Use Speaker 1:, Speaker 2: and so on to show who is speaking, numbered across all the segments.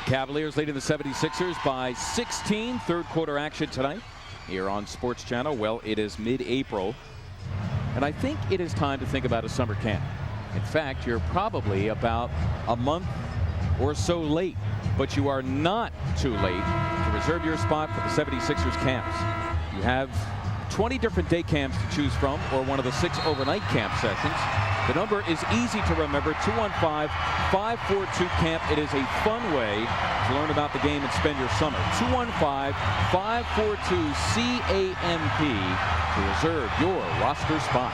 Speaker 1: Cavaliers leading the 76ers by 16. Third quarter action tonight here on Sports Channel. Well, it is mid-April, and I think it is time to think about a summer camp. In fact, you're probably about a month or so late, but you are not too late to reserve your spot for the 76ers camps. You have 20 different day camps to choose from, or one of the 6 overnight camp sessions. The number is easy to remember, 215-542-CAMP. It is a fun way to learn about the game and spend your summer. 215-542-CAMP to reserve your roster spot.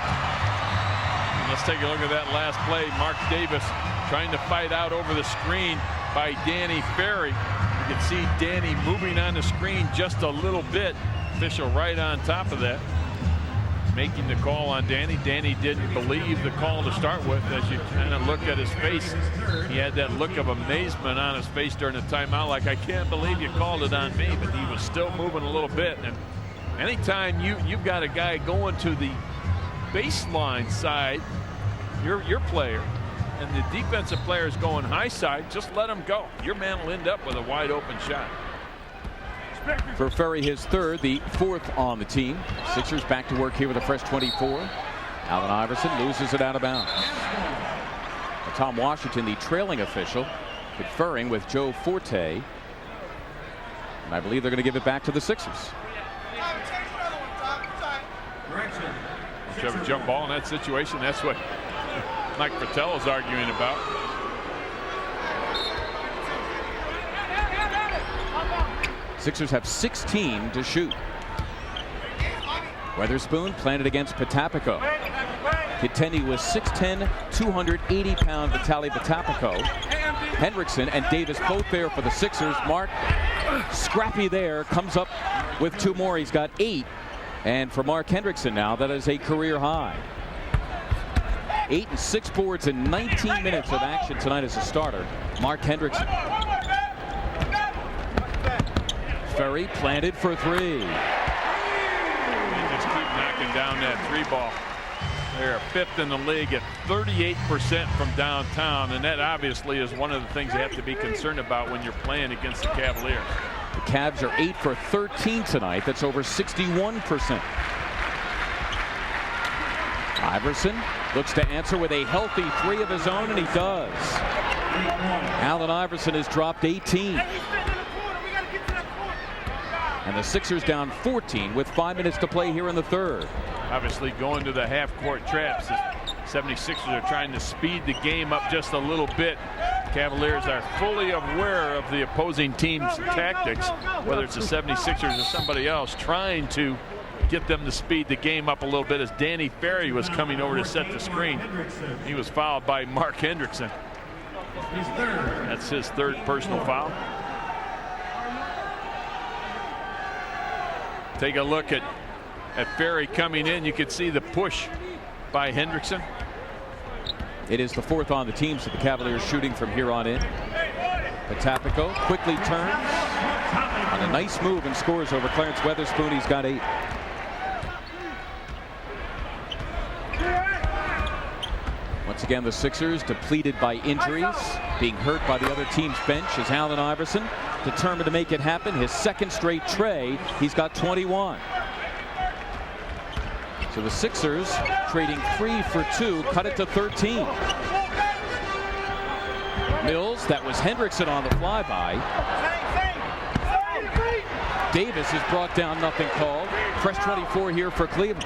Speaker 2: Let's take a look at that last play. Mark Davis trying to fight out over the screen by Danny Ferry. You can see Danny moving on the screen just a little bit. Official right on top of that, making the call on Danny. Danny didn't believe the call to start with. As you kind of look at his face, he had that look of amazement on his face during the timeout, like, I can't believe you called it on me, but he was still moving a little bit. And anytime you've got a guy going to the baseline side, your player, and the defensive player is going high side, just let him go. Your man will end up with a wide open shot.
Speaker 1: For Ferry, his third, the 4th on the team. Sixers back to work here with a fresh 24. Allen Iverson loses it out of bounds. Tom Washington, the trailing official, conferring with Joe Forte. And I believe they're going to give it back to the Sixers.
Speaker 2: You have a jump ball in that situation. That's what Mike Fratello's arguing about.
Speaker 1: Sixers have 16 to shoot. Weatherspoon planted against Patapico. Contending with 6'10", 280-pound Vitaly Patapico. Hendrickson and Davis both there for the Sixers. Mark, scrappy there, comes up with 2 more. He's got 8. And for Mark Hendrickson now, that is a career high. 8 and 6 boards in 19 minutes of action tonight as a starter. Mark Hendrickson. Ferry planted for 3.
Speaker 2: They just keep knocking down that 3 ball. They're 5th in the league at 38% from downtown, and that obviously is one of the things you have to be concerned about when you're playing against the Cavaliers.
Speaker 1: The Cavs are 8 for 13 tonight. That's over 61%. Iverson looks to answer with a healthy 3 of his own, and he does. Allen Iverson has dropped 18. And the Sixers down 14 with 5 minutes to play here in the third.
Speaker 2: Obviously going to the half-court traps. The 76ers are trying to speed the game up just a little bit. Cavaliers are fully aware of the opposing team's tactics, whether it's the 76ers or somebody else, trying to get them to speed the game up a little bit as Danny Ferry was coming over to set the screen. He was fouled by Mark Hendrickson. That's his 3rd personal foul. Take a look at Ferry coming in. You can see the push by Hendrickson.
Speaker 1: It is the 4th on the team, so the Cavaliers shooting from here on in. Patapico quickly turns on a nice move and scores over Clarence Weatherspoon. He's got 8. Once again, the Sixers depleted by injuries, being hurt by the other team's bench, as Allen Iverson determined to make it happen. His 2nd straight tray. He's got 21. So the Sixers trading 3 for 2, cut it to 13. Mills, that was Hendrickson on the flyby. Davis is brought down, nothing called. Fresh 24 here for Cleveland.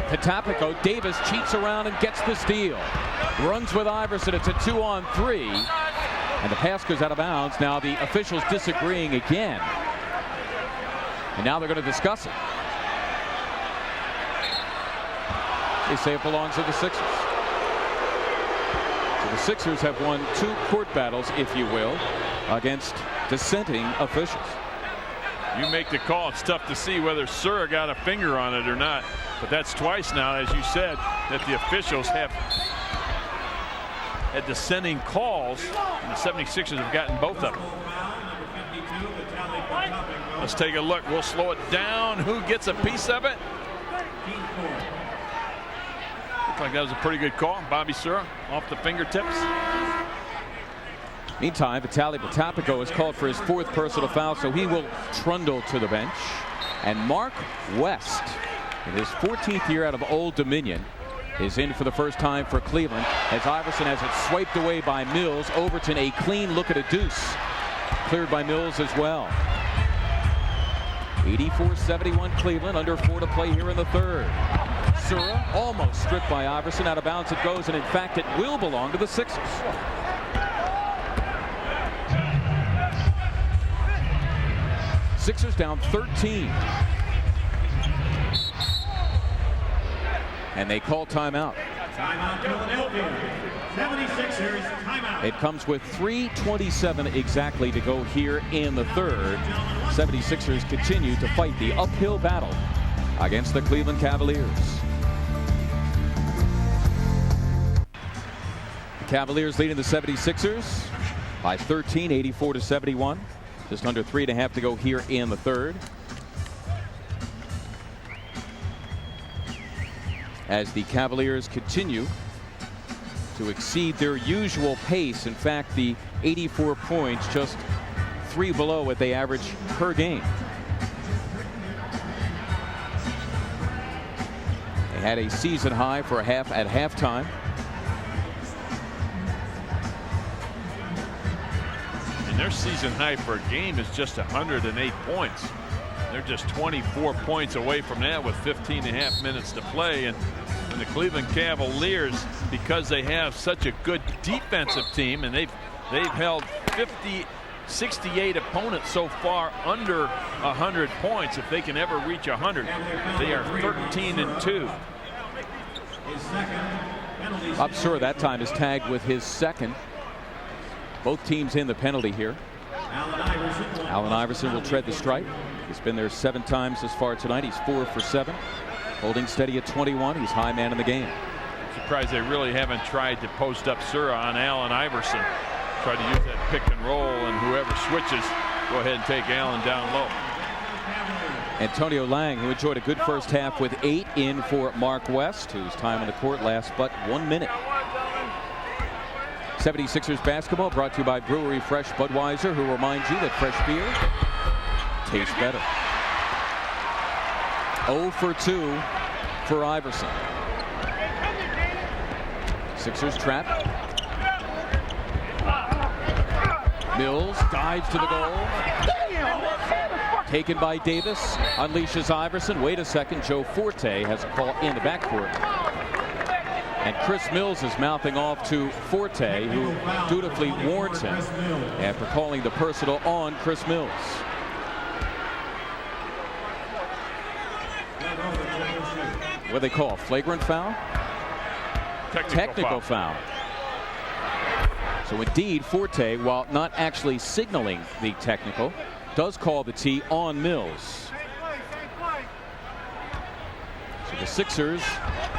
Speaker 1: Patapico, Davis cheats around and gets the steal. Runs with Iverson. It's a 2-on-3. And the pass goes out of bounds. Now the officials disagreeing again. And now they're going to discuss it. They say it belongs to the Sixers. So the Sixers have won 2 court battles, if you will, against dissenting officials.
Speaker 2: You make the call. It's tough to see whether Sura got a finger on it or not. But that's twice now, as you said, that the officials have had dissenting calls, and the 76ers have gotten both of them. Let's take a look. We'll slow it down. Who gets a piece of it? Looked like that was a pretty good call. Bobby Sura off the fingertips.
Speaker 1: Meantime, Vitaly Potapico has called for his 4th personal foul, so he will trundle to the bench. And Mark West, in his 14th year out of Old Dominion, is in for the first time for Cleveland as Iverson has it swiped away by Mills. Overton, a clean look at a deuce. Cleared by Mills as well. 84-71 Cleveland, under 4 to play here in the 3rd. Sura almost stripped by Iverson. Out of bounds it goes, and in fact it will belong to the Sixers. Sixers down 13. And they call timeout.
Speaker 3: Timeout Philadelphia. 76ers timeout.
Speaker 1: It comes with 3:27 exactly to go here in the 3rd. 76ers continue to fight the uphill battle against the Cleveland Cavaliers. The Cavaliers leading the 76ers by 13, 84-71. Just under 3.5 to go here in the 3rd. As the Cavaliers continue to exceed their usual pace. In fact, the 84 points, just 3 below what they average per game. They had a season high for at halftime.
Speaker 2: And their season high for a game is just 108 points. They're just 24 points away from that with 15.5 minutes to play. And the Cleveland Cavaliers, because they have such a good defensive team, and they've held 68 opponents so far under 100 points. If they can ever reach 100, they are 13-2.
Speaker 1: Sura that time is tagged with his 2nd. Both teams in the penalty here. Allen Iverson will tread the stripe. He's been there 7 times this far tonight. He's 4 for 7. Holding steady at 21. He's high man in the game.
Speaker 2: Surprised they really haven't tried to post up Sura on Allen Iverson. Try to use that pick and roll, and whoever switches, go ahead and take Allen down low.
Speaker 1: Antonio Lang, who enjoyed a good first half with 8, in for Mark West, whose time on the court lasts but 1 minute. 76ers basketball brought to you by Brewery Fresh Budweiser, who reminds you that fresh beer tastes better. 0 for 2 for Iverson. Sixers trap. Mills dives to the goal. Taken by Davis. Unleashes Iverson. Wait a second. Joe Forte has a call in the backcourt. And Chris Mills is mouthing off to Forte, who dutifully warns him after calling the personal on Chris Mills. What do they call? Flagrant foul? Technical foul. So indeed, Forte, while not actually signaling the technical, does call the T on Mills. So the Sixers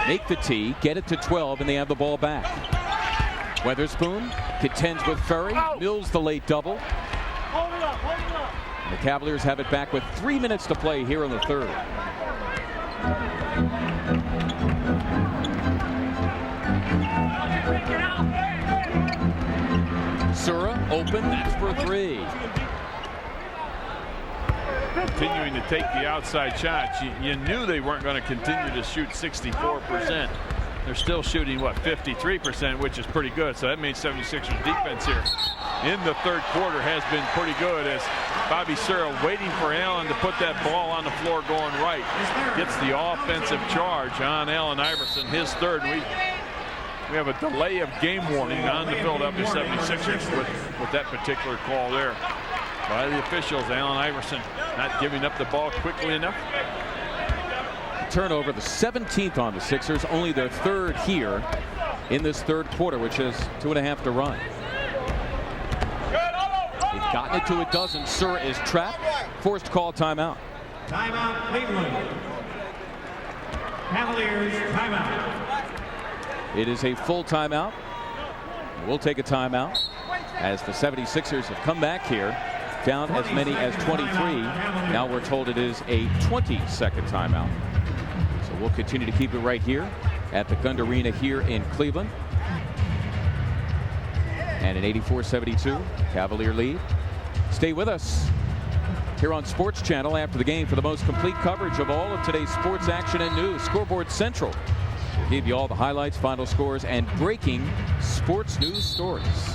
Speaker 1: make the T, get it to 12, and they have the ball back. Weatherspoon contends with Ferry. Mills the late double. And the Cavaliers have it back with 3 minutes to play here in the 3rd. Sura open, that's for 3.
Speaker 2: Continuing to take the outside shots. You knew they weren't going to continue to shoot 64%. They're still shooting, what, 53%, which is pretty good. So that means 76ers defense here in the 3rd quarter has been pretty good, as Bobby Sura waiting for Allen to put that ball on the floor going right. Gets the offensive charge on Allen Iverson, his 3rd. We have a delay of game warning on the Philadelphia 76ers with that particular call there by the officials. Allen Iverson not giving up the ball quickly enough.
Speaker 1: Turnover, the 17th on the Sixers, only their 3rd here in this 3rd quarter, which is 2.5 to run. They've gotten it to a dozen. Sura is trapped, forced to call timeout.
Speaker 3: Timeout Cleveland. Cavaliers timeout.
Speaker 1: It is a full timeout. We'll take a timeout as the 76ers have come back here down as many as 23. Now we're told it is a 20-second timeout. So we'll continue to keep it right here at the Gund Arena here in Cleveland. And an 84-72 Cavalier lead. Stay with us here on Sports Channel after the game for the most complete coverage of all of today's sports action and news. Scoreboard Central will give you all the highlights, final scores, and breaking sports news stories.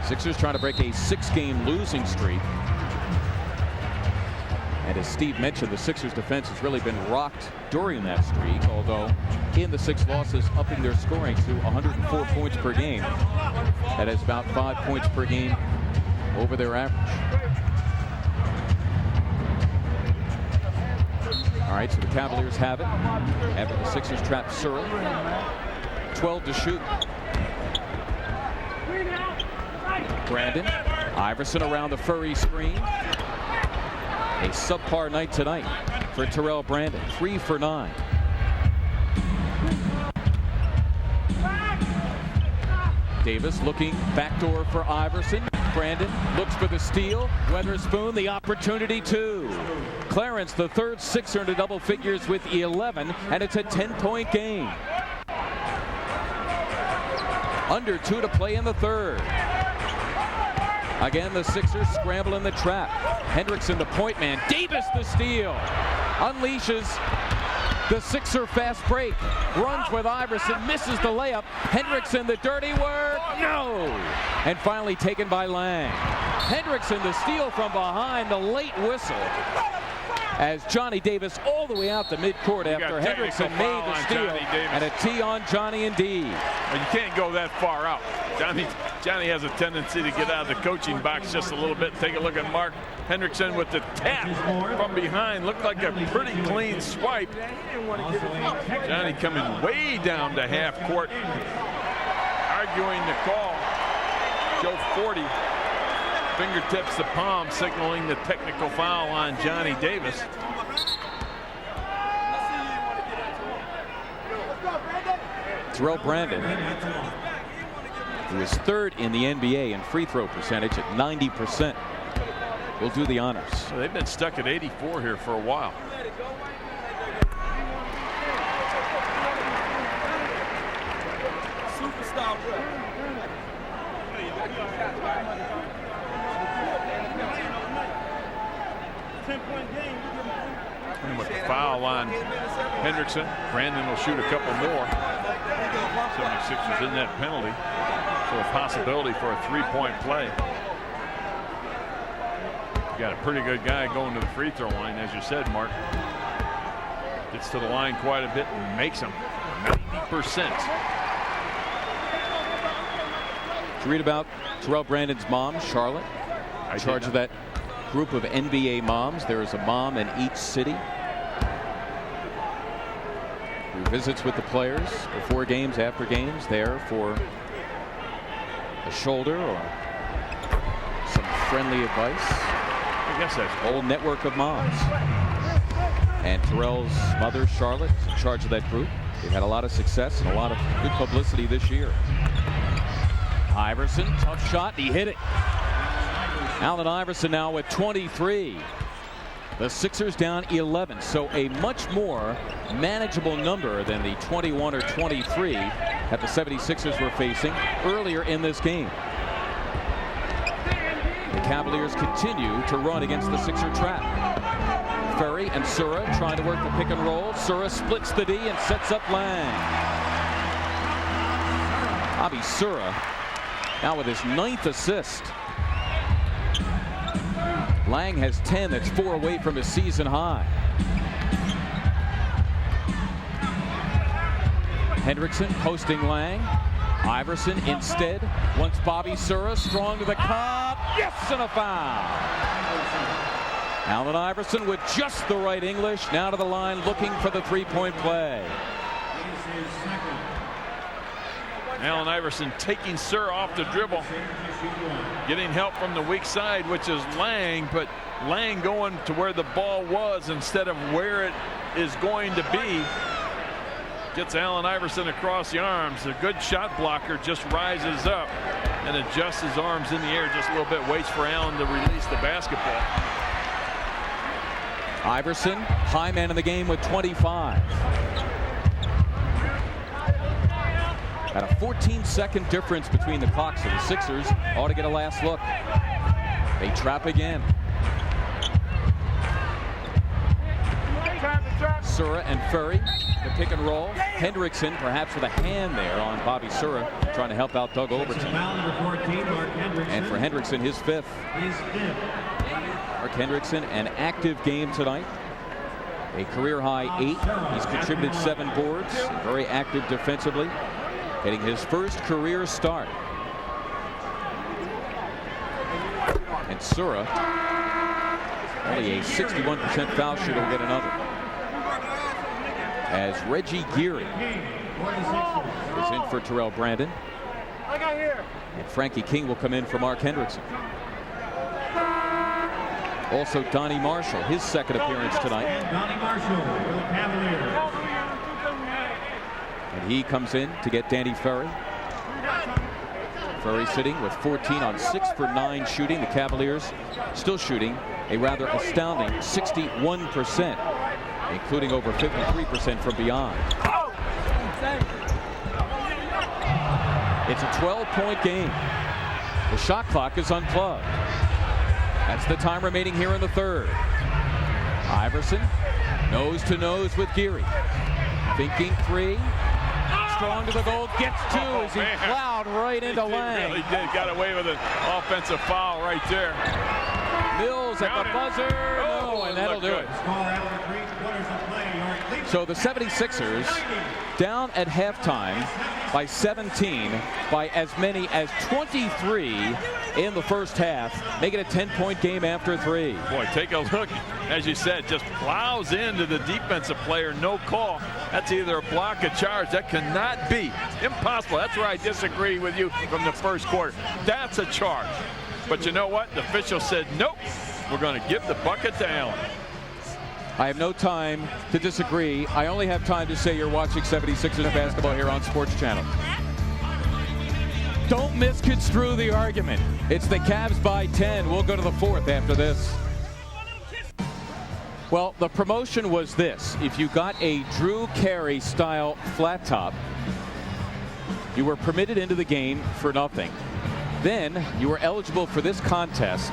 Speaker 1: Sixers trying to break a 6-game losing streak. And as Steve mentioned, the Sixers defense has really been rocked during that streak, although in the 6 losses, upping their scoring to 104 points per game. That is about 5 points per game over their average. All right, so the Cavaliers have it after the Sixers trap Surra. 12 to shoot. Brandon Iverson around the furry screen. A subpar night tonight for Terrell Brandon. 3 for 9. Davis looking backdoor for Iverson. Brandon looks for the steal. Weatherspoon the opportunity too. Clarence, the third Sixer into double figures with 11, and it's a 10-point game. Under 2 to play in the third. Again, the Sixers scramble in the trap. Hendrickson, the point man. Davis, the steal. Unleashes the Sixer fast break. Runs with Iverson, misses the layup. Hendrickson, the dirty work. No! And finally taken by Lang. Hendrickson, the steal from behind, the late whistle. As Johnny Davis all the way out the midcourt after Hendrickson made the steal. And a T on Johnny indeed.
Speaker 2: Well, you can't go that far out. Johnny has a tendency to get out of the coaching box just a little bit. Take a look at Mark Hendrickson with the tap from behind. Looked like a pretty clean swipe. Johnny coming way down to half court, arguing the call. Joe 40 fingertips the palm, signaling the technical foul on Johnny Davis.
Speaker 1: Terrell Brandon, who is third in the NBA in free throw percentage at 90%, will do the honors.
Speaker 2: So they've been stuck at 84 here for a while. And with the foul on Hendrickson, Brandon will shoot a couple more. 76ers in that penalty, so a possibility for a 3-point play. You got a pretty good guy going to the free throw line, as you said, Mark. Gets to the line quite a bit and makes them 90%.
Speaker 1: Did you read about Terrell Brandon's mom, Charlotte? In charge of that group of NBA moms. There is a mom in each city who visits with the players before games, after games, there for a shoulder or some friendly advice.
Speaker 2: I guess that's
Speaker 1: a whole network of moms. And Terrell's mother, Charlotte, is in charge of that group. They've had a lot of success and a lot of good publicity this year. Iverson, tough shot, he hit it. Allen Iverson now with 23. The Sixers down 11, so a much more manageable number than the 21 or 23 that the 76ers were facing earlier in this game. The Cavaliers continue to run against the Sixer trap. Ferry and Surra trying to work the pick and roll. Surra splits the D and sets up Lang. Bobby Surra now with his 9th assist. Lang has 10. That's 4 away from his season high. Hendrickson posting Lang. Iverson instead wants Bobby Surra strong to the cup. Yes, and a foul. Allen Iverson with just the right English. Now to the line looking for the 3-point play.
Speaker 2: Allen Iverson taking Surra off the dribble. Getting help from the weak side, which is Lang, but Lang going to where the ball was instead of where it is going to be. Gets Allen Iverson across the arms. A good shot blocker just rises up and adjusts his arms in the air just a little bit. Waits for Allen to release the basketball.
Speaker 1: Iverson, high man in the game with 25. Got a 14-second difference between the clocks, so the Sixers ought to get a last look. They trap again. Sura and Furry, the pick and roll. Hendrickson perhaps with a hand there on Bobby Sura, trying to help out Doug Overton. And for Hendrickson, his fifth. Mark Hendrickson, an active game tonight. A career high 8. He's contributed 7 boards. Very active defensively. Getting his first career start. And Sura, only a 61% foul shooter, will get another. As Reggie Geary is in for Terrell Brandon. And Frankie King will come in for Mark Hendrickson. Also Donnie Marshall, his second appearance tonight.
Speaker 3: Donnie Marshall for the Cavaliers.
Speaker 1: And he comes in to get Danny Ferry. Ferry sitting with 14 on 6 for 9 shooting. The Cavaliers still shooting a rather astounding 61%, including over 53% from beyond. It's a 12-point game. The shot clock is unplugged. That's the time remaining here in the third. Iverson nose to nose with Geary. Thinking 3. Strong to the goal, gets 2 as he plowed right into Lang.
Speaker 2: Really did. Got away with an offensive foul right there.
Speaker 1: Mills at the buzzer. No, and that'll do it. So the 76ers down at halftime by 17, by as many as 23 in the first half, make it a 10-point game after 3.
Speaker 2: Boy, take a look. As you said, just plows into the defensive player, no call. That's either a block, a charge. That cannot be. Impossible. That's where I disagree with you from the first quarter. That's a charge. But you know what? The official said, nope, we're going to give the bucket to Allen.
Speaker 1: I have no time to disagree. I only have time to say you're watching 76ers basketball here on Sports Channel. Don't misconstrue the argument. It's the Cavs by 10. We'll go to the fourth after this. Well, the promotion was this. If you got a Drew Carey style flat top, you were permitted into the game for nothing. Then you were eligible for this contest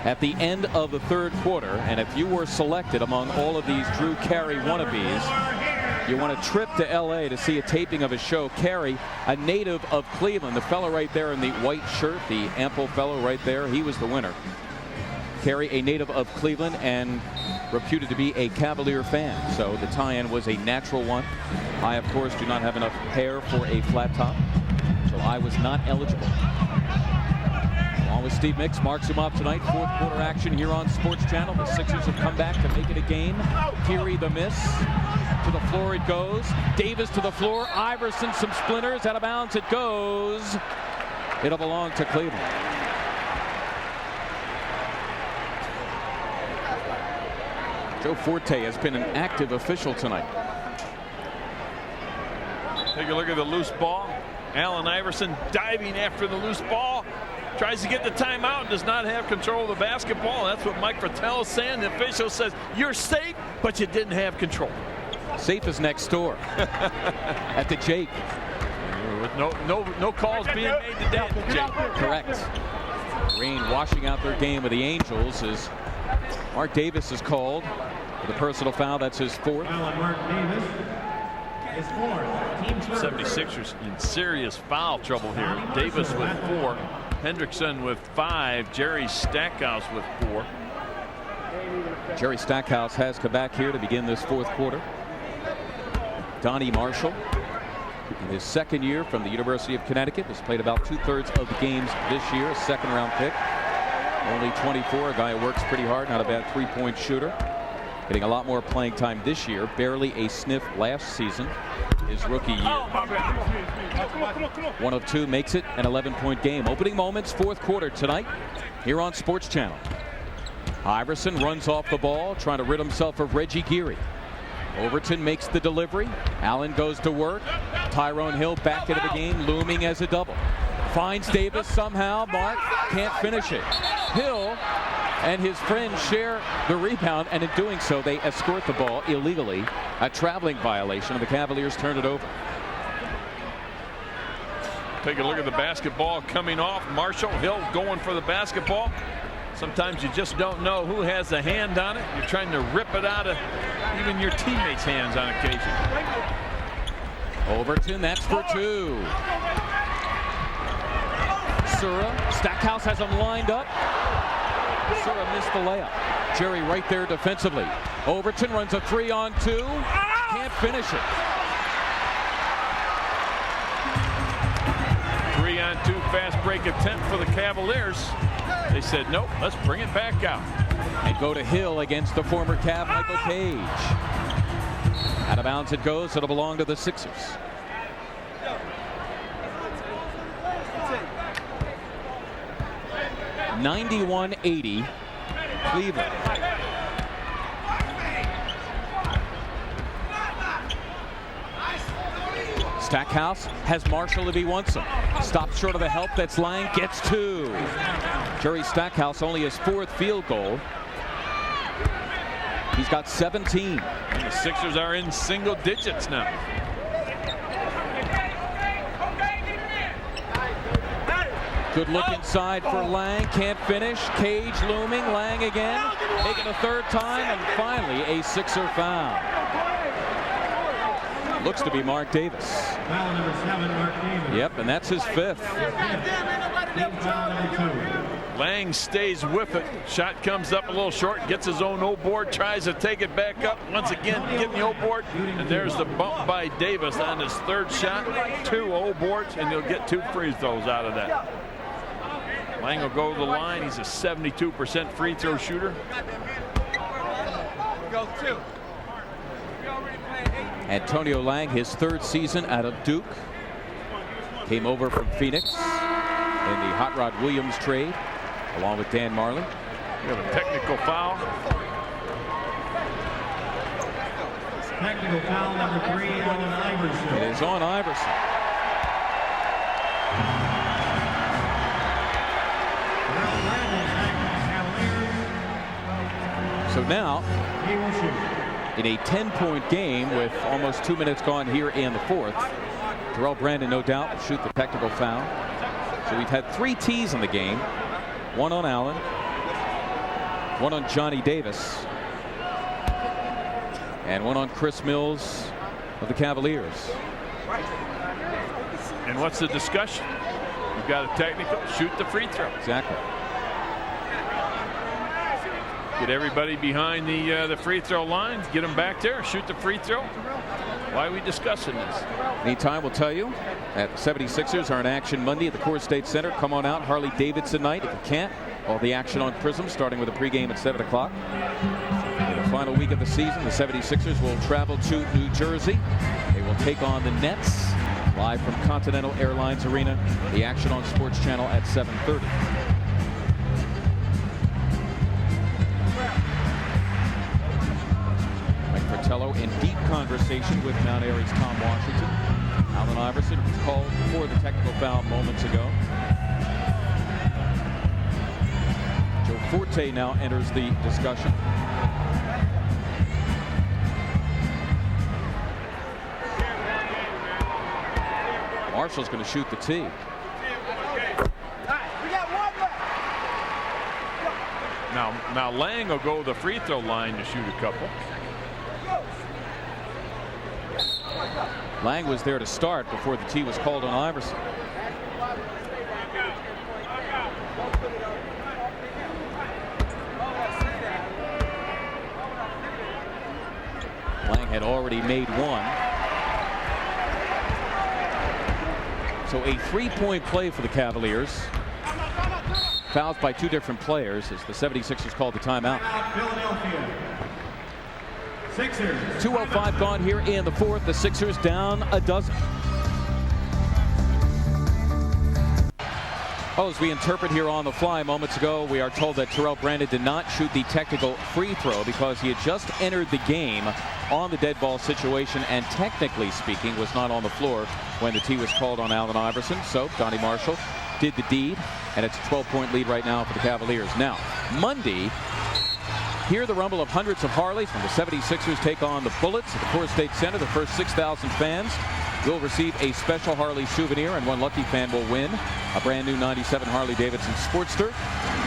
Speaker 1: at the end of the third quarter, and if you were selected among all of these Drew Carey wannabes, you won a trip to LA to see a taping of his show. Carey, a native of Cleveland, the fellow right there in the white shirt, the ample fellow right there, he was the winner. Carey, a native of Cleveland and reputed to be a Cavalier fan, so the tie-in was a natural one. I, of course, do not have enough hair for a flat top, so I was not eligible. Along with Steve Mix, Mark Zumov tonight. Fourth quarter action here on Sports Channel. The Sixers have come back to make it a game. Geary the miss. To the floor it goes. Davis to the floor. Iverson some splinters. Out of bounds it goes. It'll belong to Cleveland. Joe Forte has been an active official tonight.
Speaker 2: Take a look at the loose ball. Allen Iverson diving after the loose ball. Tries to get the timeout and does not have control of the basketball. That's what Mike Fratello is saying. The official says, you're safe, but you didn't have control.
Speaker 1: Safe is next door at the Jake.
Speaker 2: With no calls being made today at the Jake.
Speaker 1: Correct. Green washing out their game with the Angels as Mark Davis is called for the personal foul. That's his fourth.
Speaker 3: Mark Davis is fourth. Team
Speaker 2: 76ers in serious foul trouble here. Davis with 4. Hendrickson with 5. Jerry Stackhouse with 4.
Speaker 1: Jerry Stackhouse has come back here to begin this fourth quarter. Donnie Marshall, in his second year from the University of Connecticut, has played about 2/3 of the games this year. A second-round pick. Only 24, a guy who works pretty hard, not a bad three-point shooter. Getting a lot more playing time this year. Barely a sniff last season, his rookie year. 1 of 2 makes it an 11-point game. Opening moments, fourth quarter tonight here on Sports Channel. Iverson runs off the ball, trying to rid himself of Reggie Geary. Overton makes the delivery. Allen goes to work. Tyrone Hill back into the game, looming as a double. Finds Davis somehow. Mark can't finish it. Hill and his friend share the rebound, and in doing so, they escort the ball illegally. A traveling violation, and the Cavaliers turn it over.
Speaker 2: Take a look at the basketball coming off. Marshall, Hill going for the basketball. Sometimes you just don't know who has a hand on it. You're trying to rip it out of even your teammates' hands on occasion.
Speaker 1: Overton, that's for two. Sura, Stackhouse has him lined up. Sura missed the layup. Jerry right there defensively. Overton runs a 3-on-2. Can't finish it.
Speaker 2: 3-on-2 fast break attempt for the Cavaliers. They said, nope, let's bring it back out.
Speaker 1: And go to Hill against the former Cav, Michael Page. Out of bounds it goes. It'll belong to the Sixers. (91-80) Cleveland. Stackhouse has Marshall if he wants him. Stops short of the help. That's Lang. Gets two. Jerry Stackhouse only his 4th field goal. He's got 17.
Speaker 2: And the Sixers are in single digits now.
Speaker 1: Good look inside for Lang. Can't finish. Cage looming. Lang again. Taking a third time. And finally a Sixer foul. Looks to be Mark Davis.
Speaker 3: Foul number 7, Mark Davis.
Speaker 1: Yep, and that's his 5th.
Speaker 3: Team foul number 2.
Speaker 2: Lang stays with it. Shot comes up a little short. Gets his own O-board. Tries to take it back up. Once again, getting the O-board. And there's the bump by Davis on his 3rd shot. 2 O-boards, and he'll get 2 free throws out of that. Lang will go to the line. He's a 72% free throw shooter.
Speaker 4: Go 2.
Speaker 1: Antonio Lang, his 3rd season out of Duke. Came over from Phoenix in the Hot Rod Williams trade, along with Dan Marley.
Speaker 2: We have a technical foul.
Speaker 3: Technical foul number 3 on Iverson.
Speaker 1: It is on Iverson. So now,
Speaker 3: He will shoot.
Speaker 1: in a 10-point game with almost 2 minutes gone here in the 4th, Terrell Brandon, no doubt, will shoot the technical foul. So we've had 3 tees in the game. 1 on Allen, 1 on Johnny Davis, and 1 on Chris Mills of the Cavaliers.
Speaker 2: And what's the discussion? You've got a technical, shoot the free throw.
Speaker 1: Exactly.
Speaker 2: Get everybody behind the free throw line. Get them back there. Shoot the free throw. Why are we discussing this?
Speaker 1: Anytime we'll tell you that the 76ers are in action Monday at the Core State Center. Come on out. Harley Davidson night. If you can't, all the action on Prism starting with a pregame at 7 o'clock. In the final week of the season, the 76ers will travel to New Jersey. They will take on the Nets live from Continental Airlines Arena. The action on Sports Channel at 7:30. Fratello in deep conversation with Mount Airy's Tom Washington. Allen Iverson was called for the technical foul moments ago. Joe Forte now enters the discussion. Marshall's going to shoot the tee.
Speaker 2: Now Lang will go to the free throw line to shoot a couple.
Speaker 1: Lang was there to start before the tee was called on Iverson. Lang had already made 1. So a 3-point play for the Cavaliers. Fouls by 2 different players as the 76ers called the timeout.
Speaker 3: Philadelphia. Sixers.
Speaker 1: 2:05 gone here in the 4th. The Sixers down a dozen. Oh, as we interpret here on the fly moments ago, we are told that Terrell Brandon did not shoot the technical free throw because he had just entered the game on the dead ball situation and technically speaking was not on the floor when the tee was called on Allen Iverson. So Donnie Marshall did the deed, and it's a 12-point lead right now for the Cavaliers. Now, Monday, hear the rumble of hundreds of Harleys when the 76ers take on the Bullets at the Core State Center. The first 6,000 fans will receive a special Harley souvenir, and one lucky fan will win a brand new 97 Harley-Davidson Sportster.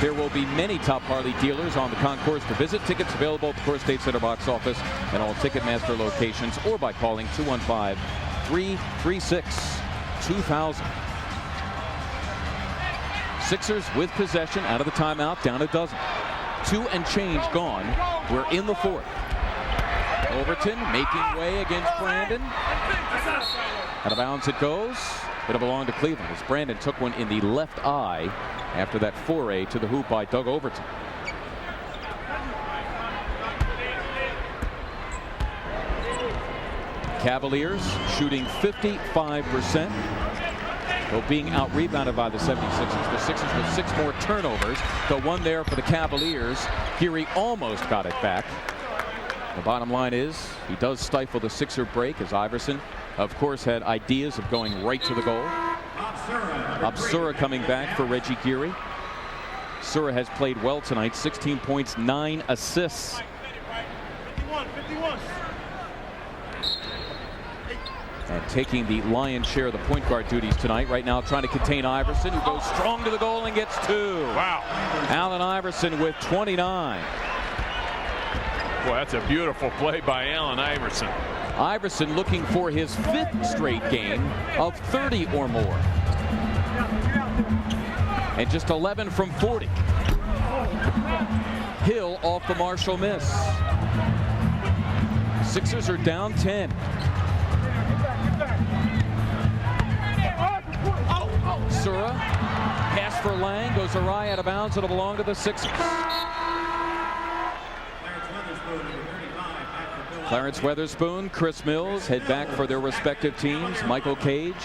Speaker 1: There will be many top Harley dealers on the concourse to visit. Tickets available at the Coors State Center box office and all Ticketmaster locations, or by calling 215-336-2000. Sixers with possession out of the timeout, down a dozen. 2 and change gone. We're in the fourth. Overton making way against Brandon. Out of bounds it goes. It'll belong to Cleveland as Brandon took one in the left eye after that foray to the hoop by Doug Overton. Cavaliers shooting 55%. Though being out-rebounded by the 76ers. The Sixers with 6 more turnovers. The one there for the Cavaliers. Geary almost got it back. The bottom line is he does stifle the Sixer break as Iverson, of course, had ideas of going right to the goal. Obsura coming back for Reggie Geary. Sura has played well tonight. 16 points, 9 assists.
Speaker 3: 51.
Speaker 1: And taking the lion's share of the point guard duties tonight. Right now trying to contain Iverson, who goes strong to the goal and gets 2.
Speaker 2: Wow.
Speaker 1: Allen Iverson with 29.
Speaker 2: Boy, that's a beautiful play by Allen Iverson.
Speaker 1: Iverson looking for his 5th straight game of 30 or more. And just 11 from 40. Hill off the Marshall miss. Sixers are down 10. Sura, pass for Lang, goes awry out of bounds. It'll belong to the Sixers. Clarence Weatherspoon, Chris Mills head back for their respective teams. Michael Cage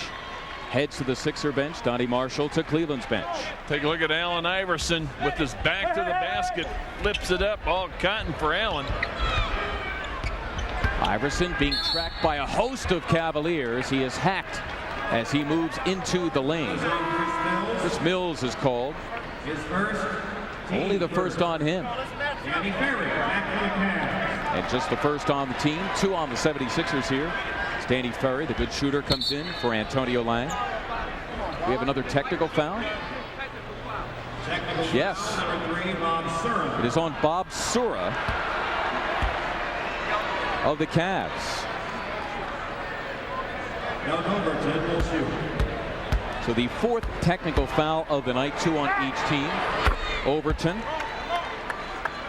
Speaker 1: heads to the Sixer bench. Donnie Marshall to Cleveland's bench.
Speaker 2: Take a look at Allen Iverson with his back to the basket. Flips it up, all cotton for Allen.
Speaker 1: Iverson being tracked by a host of Cavaliers. He is hacked as he moves into the lane. Chris Mills is called. Only the first on him. And just the first on the team. 2 on the 76ers here. Danny Ferry, the good shooter, comes in for Antonio Lang. We have another technical foul. Yes. It is on Bob Sura of the Cavs. So the 4th technical foul of the night, 2 on each team. Overton,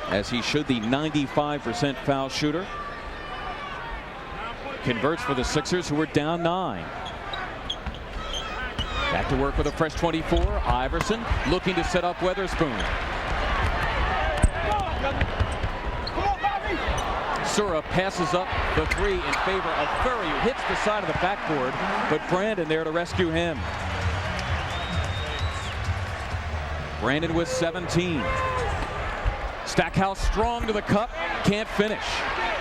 Speaker 1: as he should, the 95% foul shooter, converts for the Sixers, who were down 9. Back to work with a fresh 24. Iverson looking to set up Weatherspoon. Sura passes up the 3 in favor of Ferry, who hits the side of the backboard, but Brandon there to rescue him. Brandon with 17. Stackhouse strong to the cup, can't finish.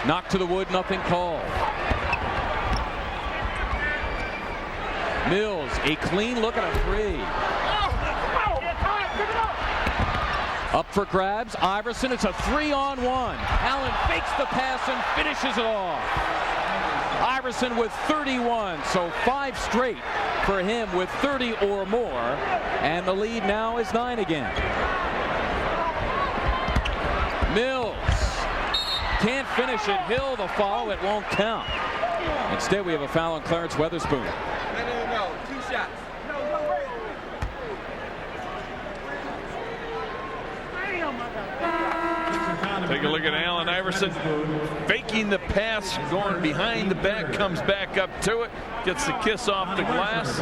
Speaker 1: Knocked to the wood, nothing called. Mills, a clean look at a 3. Up for grabs, Iverson, it's a 3-on-1. Allen fakes the pass and finishes it off. Iverson with 31, so 5 straight for him with 30 or more, and the lead now is 9 again. Mills can't finish it. Hill the follow, it won't count. Instead, we have a foul on Clarence Weatherspoon.
Speaker 4: No, 2 shots.
Speaker 2: Take a look at Allen Iverson faking the pass, going behind the back, comes back up to it, gets the kiss off the glass.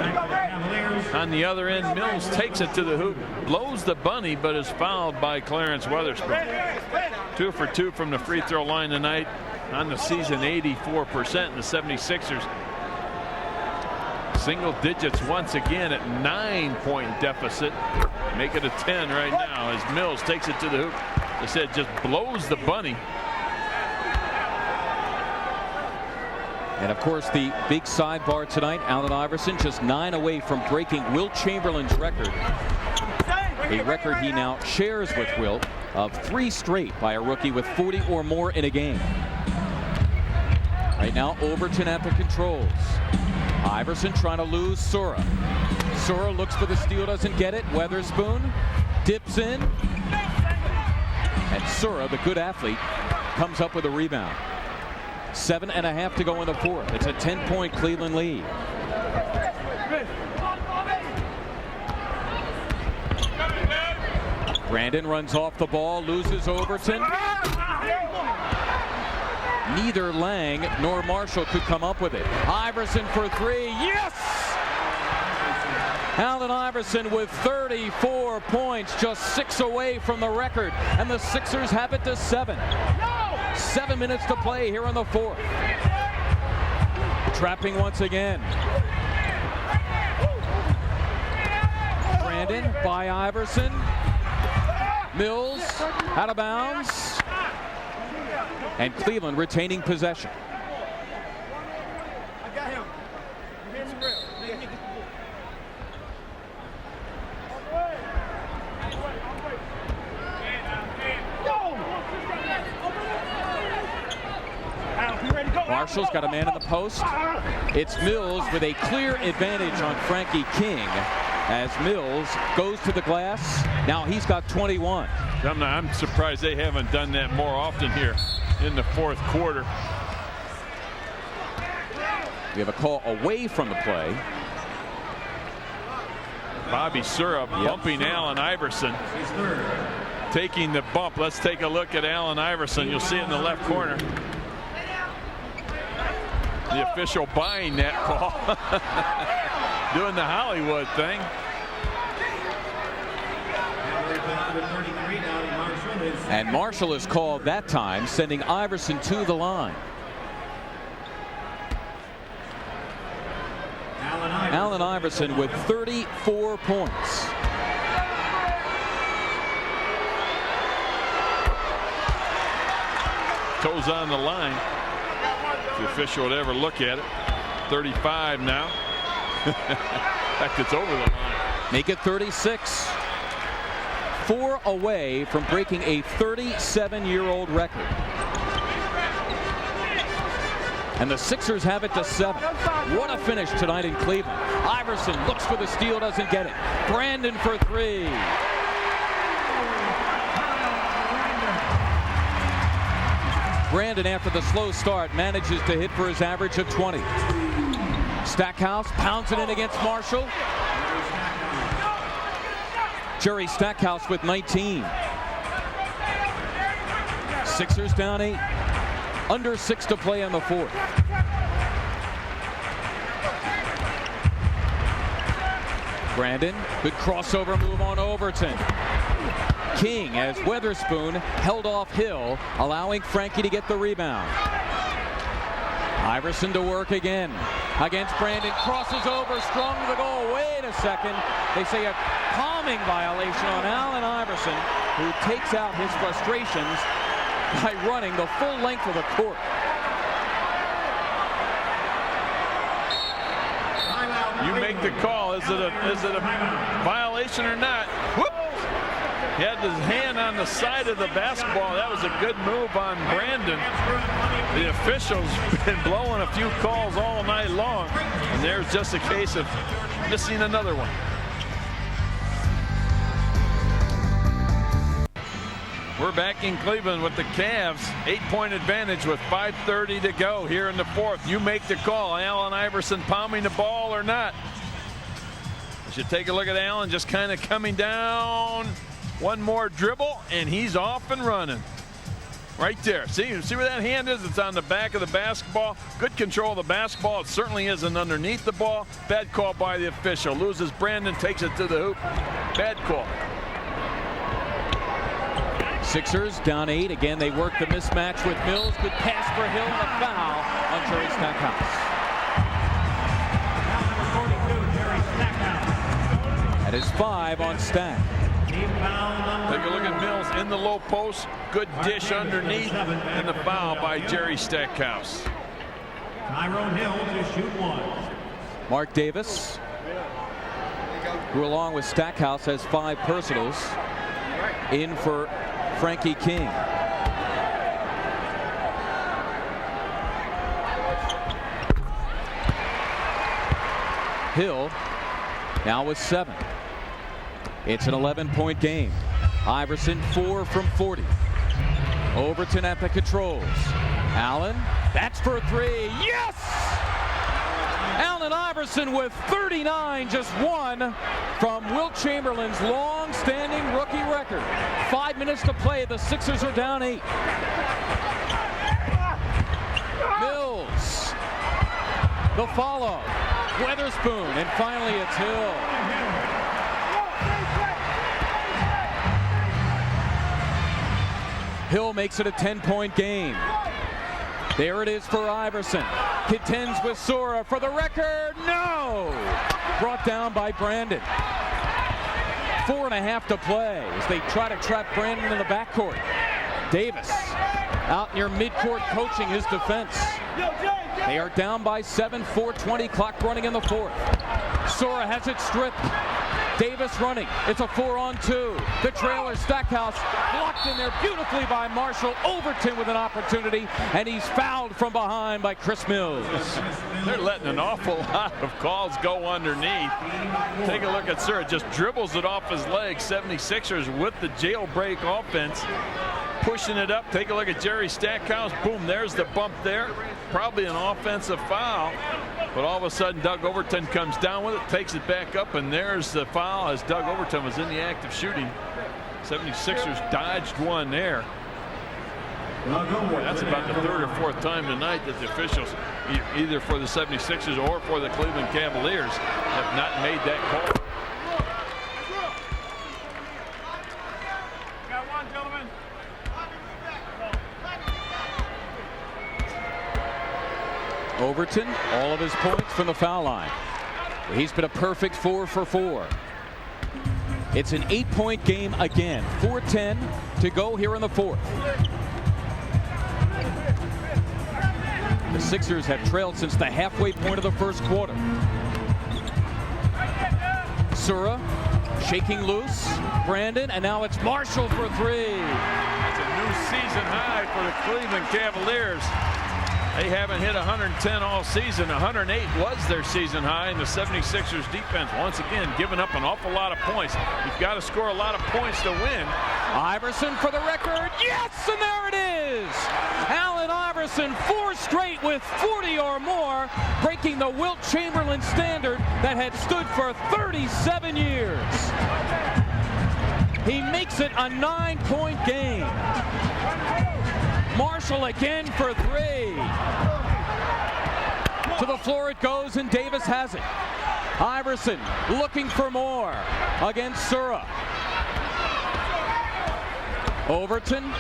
Speaker 2: On the other end, Mills takes it to the hoop, blows the bunny, but is fouled by Clarence Weatherspoon. 2 for 2 from the free throw line tonight. On the season, 84%. The 76ers single digits once again at 9-point deficit. Make it a 10 right now as Mills takes it to the hoop. I said, just blows the bunny.
Speaker 1: And of course, the big sidebar tonight, Allen Iverson just 9 away from breaking Wilt Chamberlain's record. A record he now shares with Wilt of 3 straight by a rookie with 40 or more in a game. Right now, Overton at the controls. Iverson trying to lose Sura. Sura looks for the steal, doesn't get it. Weatherspoon dips in. And Sura, the good athlete, comes up with a rebound. 7.5 to go in the fourth. It's a 10-point Cleveland lead. Brandon runs off the ball, loses Overton. Neither Lang nor Marshall could come up with it. Iverson for three. Yes! Allen Iverson with 34 points, just 6 away from the record, and the Sixers have it to 7. 7 minutes to play here in the fourth. Trapping once again. Brandon by Iverson. Mills out of bounds. And Cleveland retaining possession.
Speaker 4: I got him.
Speaker 1: Marshall's got a man in the post. It's Mills with a clear advantage on Frankie King as Mills goes to the glass. Now he's got 21.
Speaker 2: I'm surprised they haven't done that more often here in the fourth quarter.
Speaker 1: We have a call away from the play.
Speaker 2: Bobby Sura bumping Allen Iverson. Taking the bump. Let's take a look at Allen Iverson. You'll see it in the left corner. The official buying that call. Doing the Hollywood thing.
Speaker 1: And Marshall is called that time, sending Iverson to the line. Allen Iverson with 34 points.
Speaker 2: Toes on the line. If the official would ever look at it. 35 now. In fact, it's over the line.
Speaker 1: Make it 36. 4 away from breaking a 37-year-old record. And the Sixers have it to 7. What a finish tonight in Cleveland. Iverson looks for the steal, doesn't get it. Brandon for 3. Brandon, after the slow start, manages to hit for his average of 20. Stackhouse pounds it in against Marshall. Jerry Stackhouse with 19. Sixers down 8. Under 6 to play in the fourth. Brandon, good crossover move on Overton. King as Weatherspoon held off Hill, allowing Frankie to get the rebound. Iverson to work again against Brandon, crosses over, strong to the goal. Wait a second. They say a palming violation on Allen Iverson, who takes out his frustrations by running the full length of the court.
Speaker 2: You make the call. Is it a violation or not? Whoop! He had his hand on the side of the basketball. That was a good move on Brandon. The officials been blowing a few calls all night long, and there's just a case of missing another one. We're back in Cleveland with the Cavs. 8-point advantage with 5:30 to go here in the fourth. You make the call. Allen Iverson palming the ball or not? You should take a look at Allen just kind of coming down. One more dribble, and he's off and running. Right there. See where that hand is? It's on the back of the basketball. Good control of the basketball. It certainly isn't underneath the ball. Bad call by the official. Loses Brandon, takes it to the hoop. Bad call.
Speaker 1: Sixers down 8. Again, they work the mismatch with Mills. Good pass for Hill and a foul on Jerry Stackhouse. That is 5 on Stack.
Speaker 2: Take a look at Mills in the low post. Good dish underneath, and the foul by Jerry Stackhouse.
Speaker 3: Tyrone Hill to shoot 1.
Speaker 1: Mark Davis, who along with Stackhouse has 5 personals, in for Frankie King. Hill now with 7. It's an 11-point game. Iverson 4 from 40. Overton at the controls. Allen, that's for 3. Yes! Allen Iverson with 39, just 1 from Wilt Chamberlain's long-standing rookie record. 5 minutes to play. The Sixers are down 8. Mills, the follow. Weatherspoon, and finally it's Hill. Hill makes it a 10-point game. There it is for Iverson. Contends with Sora for the record. No! Brought down by Brandon. 4.5 to play as they try to trap Brandon in the backcourt. Davis out near midcourt coaching his defense. They are down by 7, 4:20 clock running in the 4th. Sora has it stripped. Davis running. It's a 4-on-2. The trailer, Stackhouse, blocked in there beautifully by Marshall. Overton with an opportunity, and he's fouled from behind by Chris Mills.
Speaker 2: They're letting an awful lot of calls go underneath. Take a look at Sura. Just dribbles it off his leg. 76ers with the jailbreak offense, pushing it up. Take a look at Jerry Stackhouse. Boom, there's the bump there. Probably an offensive foul. But all of a sudden, Doug Overton comes down with it, takes it back up, and there's the foul as Doug Overton was in the act of shooting. 76ers dodged one there. That's about the 3rd or 4th time tonight that the officials, either for the 76ers or for the Cleveland Cavaliers, have not made that call.
Speaker 3: Got one, gentlemen.
Speaker 1: Overton, all of his points from the foul line. He's been a perfect 4 for 4. It's an 8-point game again. 4:10 to go here in the 4th. The Sixers have trailed since the halfway point of the 1st quarter. Sura shaking loose. Brandon, and now it's Marshall for 3.
Speaker 2: That's a new season high for the Cleveland Cavaliers. They haven't hit 110 all season. 108 was their season high, and the 76ers defense once again giving up an awful lot of points. You've got to score a lot of points to win.
Speaker 1: Iverson for the record. Yes, and there it is. Allen Iverson, 4 straight with 40 or more, breaking the Wilt Chamberlain standard that had stood for 37 years. He makes it a 9-point game. Marshall again for 3. To the floor it goes, and Davis has it. Iverson looking for more against Sura. Overton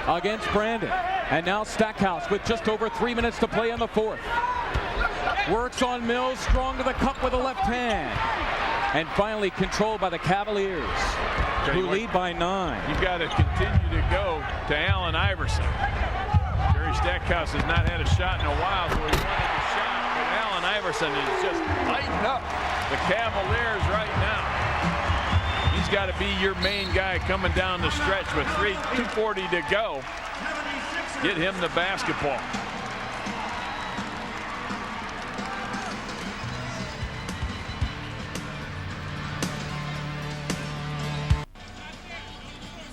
Speaker 1: against Brandon. And now Stackhouse with just over 3 minutes to play in the 4th. Works on Mills, strong to the cup with the left hand. And finally controlled by the Cavaliers, who lead by 9.
Speaker 2: You've got to continue to go to Allen Iverson. Jerry Stackhouse has not had a shot in a while, so he wanted a shot. But Allen Iverson is just lighting up the Cavaliers right now. He's got to be your main guy coming down the stretch with 2:40 to go. Get him the basketball.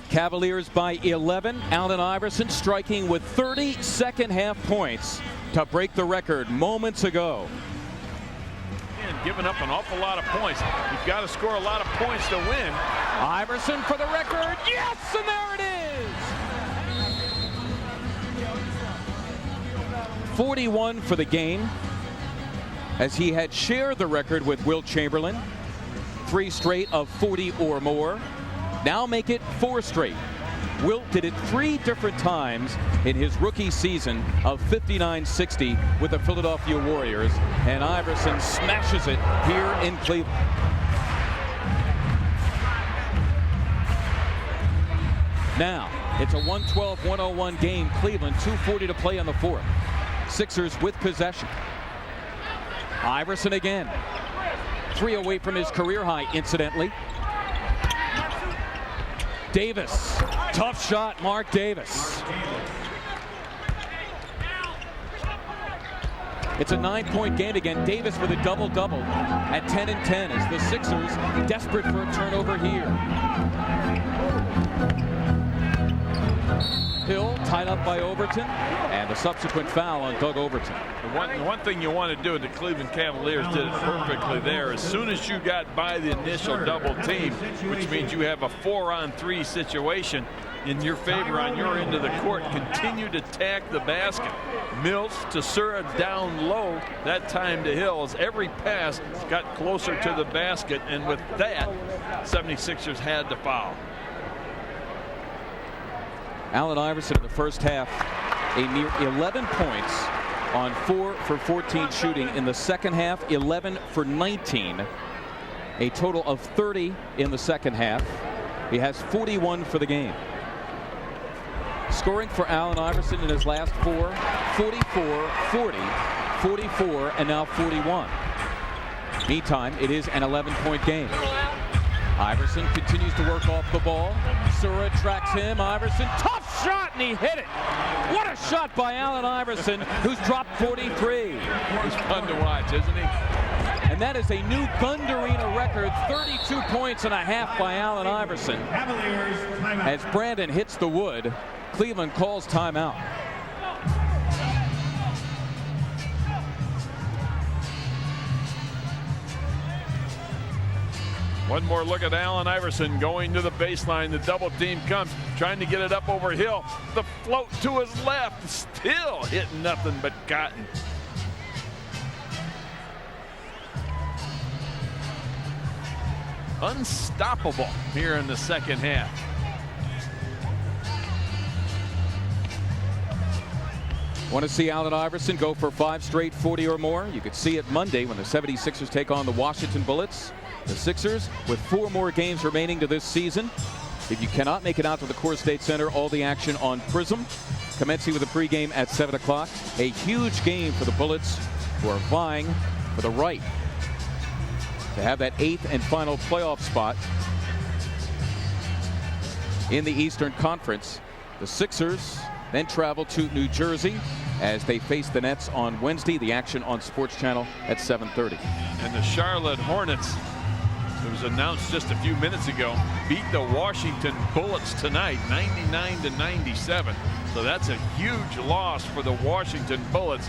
Speaker 1: Cavaliers by 11. Allen Iverson striking with 30 second-half points to break the record moments ago.
Speaker 2: And giving up an awful lot of points. You've got to score a lot of points to win.
Speaker 1: Iverson for the record. Yes, and there it is. 41 for the game, as he had shared the record with Wilt Chamberlain. 3 straight of 40 or more. Now make it 4 straight. Wilt did it 3 different times in his rookie season of 59-60 with the Philadelphia Warriors, and Iverson smashes it here in Cleveland. Now it's a 112-101 game. Cleveland, 2:40 to play on the 4th. Sixers with possession. Iverson again. 3 away from his career high, incidentally. Davis, tough shot, Mark Davis. It's a 9-point game again. Davis with a double-double at 10 and 10 as the Sixers desperate for a turnover here. Hill tied up by Overton, and a subsequent foul on Doug Overton.
Speaker 2: The one thing you want to do, and the Cleveland Cavaliers did it perfectly there, as soon as you got by the initial double team, which means you have a 4-on-3 situation in your favor on your end of the court, continue to attack the basket. Mills to Sura down low, that time to Hill, as every pass got closer to the basket, and with that, 76ers had to foul.
Speaker 1: Allen Iverson in the first half, a mere 11 points on 4 for 14 shooting. In the second half, 11 for 19. A total of 30 in the second half. He has 41 for the game. Scoring for Allen Iverson in his last 4, 44, 40, 44, and now 41. Meantime, it is an 11-point game. Iverson continues to work off the ball. Sura tracks him. Iverson, tough shot, and he hit it. What a shot by Allen Iverson, who's dropped 43.
Speaker 2: He's fun to watch, isn't he?
Speaker 1: And that is a new Gundarina record, 32 points and a half by Allen Iverson. As Brandon hits the wood, Cleveland calls timeout.
Speaker 2: One more look at Allen Iverson going to the baseline. The double team comes, trying to get it up over Hill. The float to his left, still hitting nothing but cotton. Unstoppable here in the second half.
Speaker 1: Want to see Allen Iverson go for 5 straight 40 or more? You could see it Monday when the 76ers take on the Washington Bullets. The Sixers with 4 more games remaining to this season. If you cannot make it out to the Core State Center, all the action on Prism, commencing with a pregame at 7 o'clock. A huge game for the Bullets, who are vying for the right to have that 8th and final playoff spot in the Eastern Conference. The Sixers then travel to New Jersey as they face the Nets on Wednesday. The action on Sports Channel at 7:30.
Speaker 2: And the Charlotte Hornets, it was announced just a few minutes ago, beat the Washington Bullets tonight 99-97. So that's a huge loss for the Washington Bullets.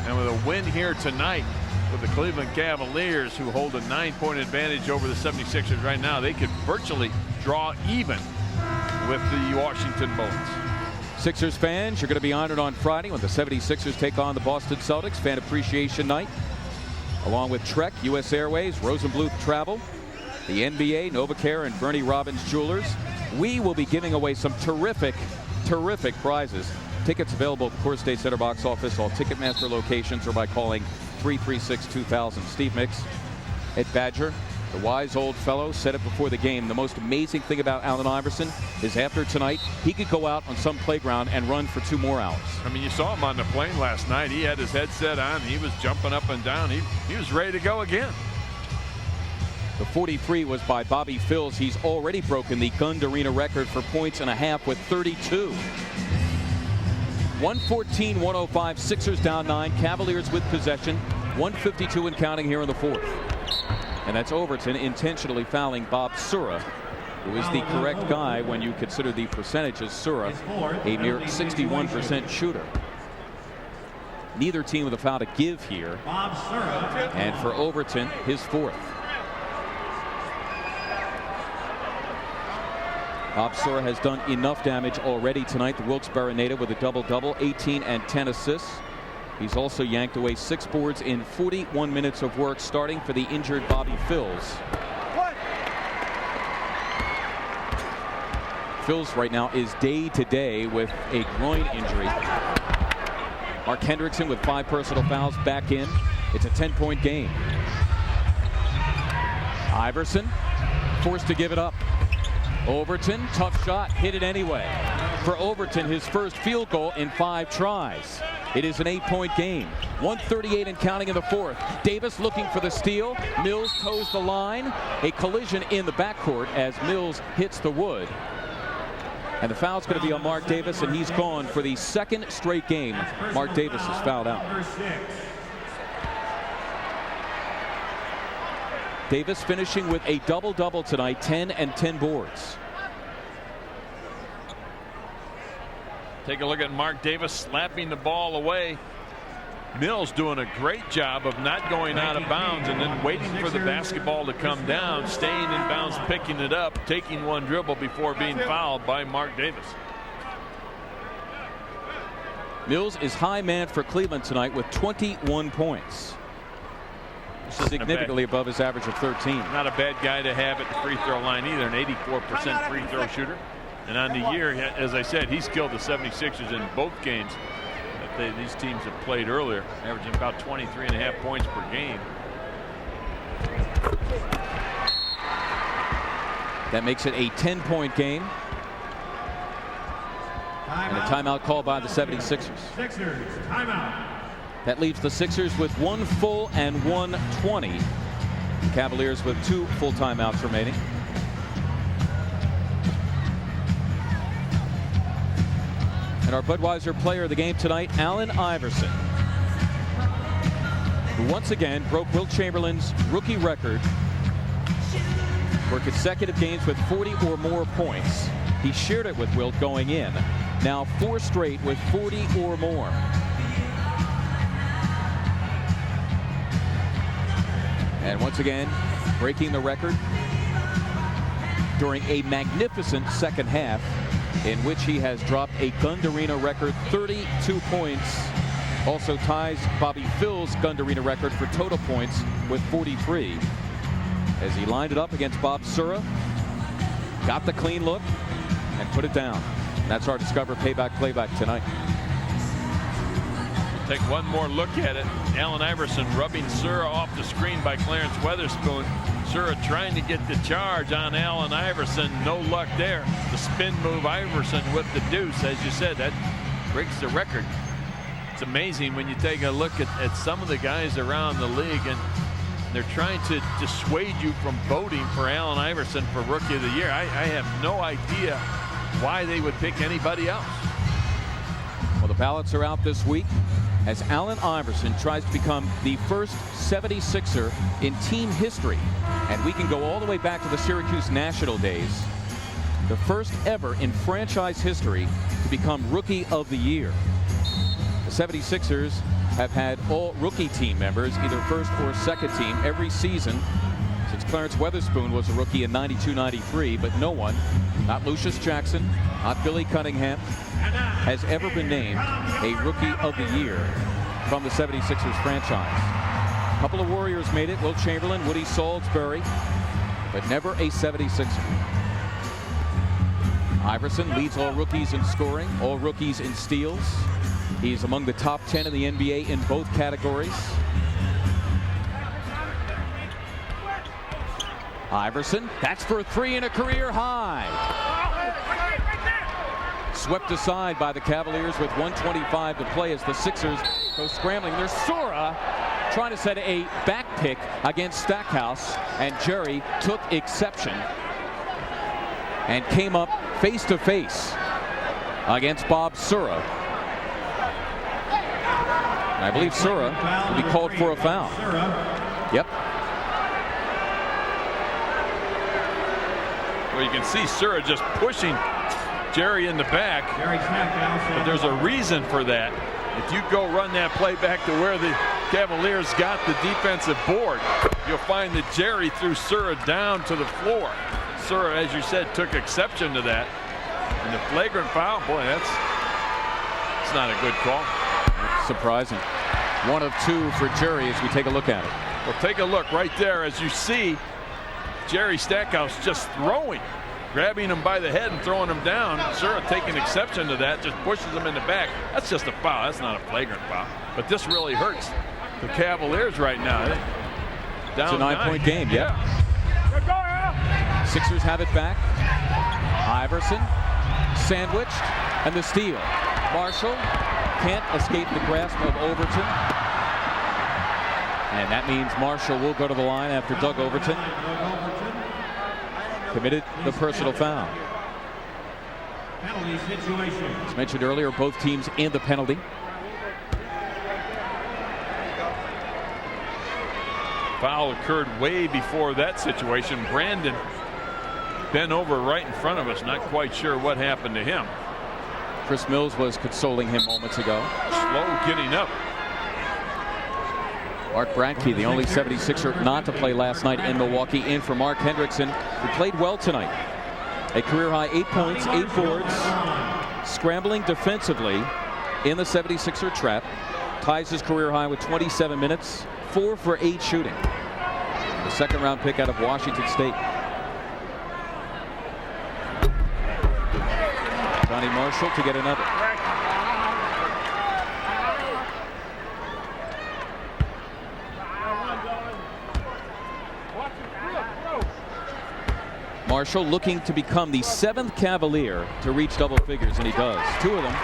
Speaker 2: And with a win here tonight with the Cleveland Cavaliers, who hold a 9-point advantage over the 76ers right now, they could virtually draw even with the Washington Bullets.
Speaker 1: Sixers fans, you're going to be honored on Friday when the 76ers take on the Boston Celtics. Fan Appreciation Night, along with Trek, U.S. Airways, Rosenbluth Travel, the NBA, NovaCare, and Bernie Robbins Jewelers. We will be giving away some terrific prizes. Tickets available at the Core State Center box office, all Ticketmaster locations, or by calling 336-2000. Steve Mix at Badger, the wise old fellow, said it before the game. The most amazing thing about Allen Iverson is after tonight, he could go out on some playground and run for 2 more hours.
Speaker 2: I mean, you saw him on the plane last night. He had his headset on. He was jumping up and down. He was ready to go again.
Speaker 1: The 43 was by Bobby Phills. He's already broken the Gundarina record for points and a half with 32. 114-105. Sixers down 9. Cavaliers with possession. 152 and counting here in the 4th. And that's Overton intentionally fouling Bob Sura, who is the correct guy when you consider the percentages. Sura, a mere 61% shooter. Neither team with a foul to give here. And for Overton, his 4th. Bob Sura has done enough damage already tonight. The Wilkes-Barre native with a double-double, 18 and 10 assists. He's also yanked away 6 boards in 41 minutes of work, starting for the injured Bobby Phills. Phills right now is day-to-day with a groin injury. Mark Hendrickson with 5 personal fouls back in. It's a 10-point game. Iverson forced to give it up. Overton, tough shot, hit it anyway. For Overton, his first field goal in 5 tries. It is an 8-point game. 138 and counting in the 4th. Davis looking for the steal. Mills toes the line. A collision in the backcourt as Mills hits the wood. And the foul's going to be on Mark Davis, and he's gone for the 2nd straight game. Mark Davis is fouled out. Davis finishing with a double-double tonight, 10 and 10 boards.
Speaker 2: Take a look at Mark Davis slapping the ball away. Mills doing a great job of not going out of bounds and then waiting for the basketball to come down, staying in bounds, picking it up, taking one dribble before being fouled by Mark Davis.
Speaker 1: Mills is high man for Cleveland tonight with 21 points. Significantly above his average of 13.
Speaker 2: Not a bad guy to have at the free throw line either, an 84% free throw shooter. And on the year, as I said, he's killed the 76ers in both games that these teams have played earlier, averaging about 23.5 points per game.
Speaker 1: That makes it a 10-point game. And a timeout called by the 76ers.
Speaker 3: Sixers, timeout.
Speaker 1: That leaves the Sixers with 1 full and 1 20. Cavaliers with 2 full timeouts remaining. And our Budweiser player of the game tonight, Allen Iverson, who once again broke Wilt Chamberlain's rookie record for consecutive games with 40 or more points. He shared it with Wilt going in. Now 4 straight with 40 or more. And once again, breaking the record during a magnificent second half in which he has dropped a Gund Arena record 32 points. Also ties Bobby Phil's Gund Arena record for total points with 43. As he lined it up against Bob Sura, got the clean look and put it down. And that's our Discover Payback Playback tonight.
Speaker 2: Take one more look at it. Allen Iverson rubbing Sura off the screen by Clarence Weatherspoon. Sura trying to get the charge on Allen Iverson. No luck there. The spin move, Iverson with the deuce. As you said, that breaks the record. It's amazing when you take a look at some of the guys around the league and they're trying to dissuade you from voting for Allen Iverson for Rookie of the Year. I have no idea why they would pick anybody else.
Speaker 1: Well, the ballots are out this week as Allen Iverson tries to become the first 76er in team history. And we can go all the way back to the Syracuse National days. The first ever in franchise history to become Rookie of the Year. The 76ers have had all rookie team members, either first or second team, every season since Clarence Weatherspoon was a rookie in '92-93, but no one, not Lucius Jackson, not Billy Cunningham, has ever been named a Rookie of the Year from the 76ers franchise. A couple of Warriors made it, Wilt Chamberlain, Woody Salisbury, but never a 76er. Iverson leads all rookies in scoring, all rookies in steals. He's among the top 10 in the NBA in both categories. Iverson, that's for 3 and a career high. Swept aside by the Cavaliers with 1:25 to play as the Sixers go scrambling. There's Sura trying to set a back pick against Stackhouse, and Jerry took exception and came up face to face against Bob Sura. I believe Sura will be called for a foul. Yep.
Speaker 2: Well, you can see Sura just pushing Jerry in the back, but there's a reason for that. If you go run that play back to where the Cavaliers got the defensive board, you'll find that Jerry threw Sura down to the floor. Sura, as you said, took exception to that. And the flagrant foul, boy, that's not a good call.
Speaker 1: Surprising. 1 of 2 for Jerry as we take a look at it.
Speaker 2: Well, take a look right there as you see Jerry Stackhouse just throwing, grabbing him by the head and throwing him down. Sura taking exception to that, just pushes him in the back. That's just a foul. That's not a flagrant foul. But this really hurts the Cavaliers right now. Down
Speaker 1: it's a 9-point game, yeah. Sixers have it back. Iverson sandwiched, and the steal. Marshall can't escape the grasp of Overton. And that means Marshall will go to the line after Doug Overton committed the personal foul.
Speaker 3: Penalty situation.
Speaker 1: As mentioned earlier, both teams in the penalty.
Speaker 2: Foul occurred way before that situation. Brandon bent over right in front of us. Not quite sure what happened to him.
Speaker 1: Chris Mills was consoling him moments ago.
Speaker 2: Slow getting up.
Speaker 1: Mark Bradkey, the only 76er not to play last night in Milwaukee, in for Mark Hendrickson, who played well tonight. A career-high 8 points, 8 boards, scrambling defensively in the 76er trap. Ties his career high with 27 minutes, 4 for 8 shooting. The second-round pick out of Washington State. Johnny Marshall to get another. Marshall looking to become the 7th Cavalier to reach double figures, and he does. 2 of them